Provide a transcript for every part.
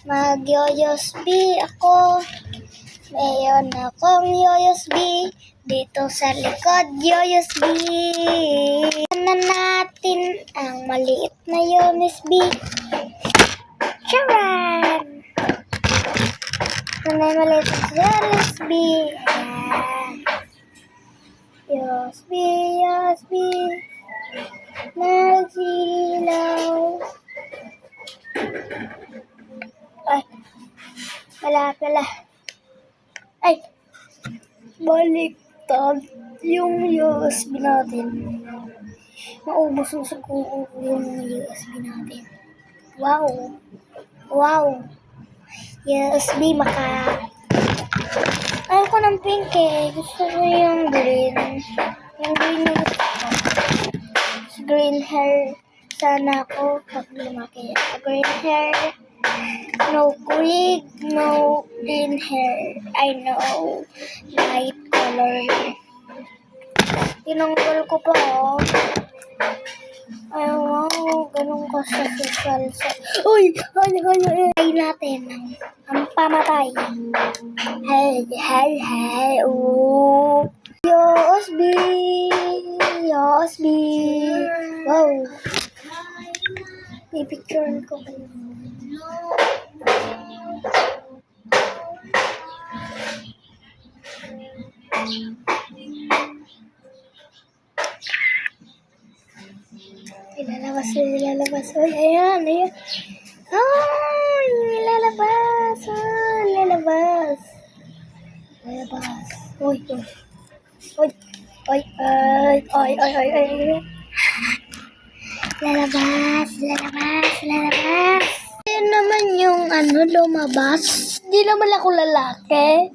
Mag-USB ako. Mayroon akong USB dito sa likod. USB. Na natin ang maliit na USB. Charan! May maliit na USB. USB, USB. Nagsilaw. Ay, pala. Ay, baliktad yung USB natin. Maubos na siguro yung USB natin. Wow. USB Ayaw ko ng pink eh. Gusto ko yung green. Yung green yung gusto ko. Green hair sana ako pag lumaki. Green hair. No green hair. I know. Light color. Tinanggal ko pa oh. Ay, wow. Ganun ka sa salsa. Uy! Ay natin. Ang pamatay. Hey. Oh. USB. Wow. Pipicturean ko kayo. Ilalabas. Ayan. Ay, ilalabas. Uy. Lalabas. Ayan naman yung lumabas. Di naman ako lalaki.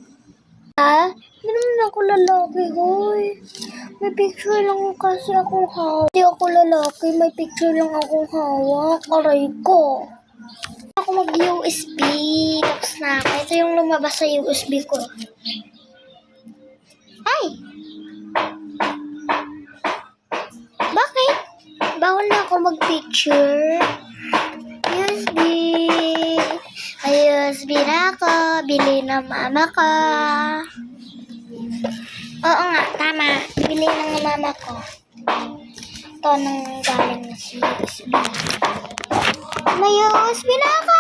Ha? Di naman ako lalaki, hoy. May picture lang kasi akong hawak. Di ako lalaki, may picture lang akong hawak. Aray ko. Ako mag-USB. Tapos na ako. Ito yung lumabas sa USB ko. Ay! Bakit? Bawal na ako mag-picture. USB. May USB na ako. Bili ng mama ko. Oo nga, tama. Bili ng mama ko. Ito nang galing na si USB. May USB na ako.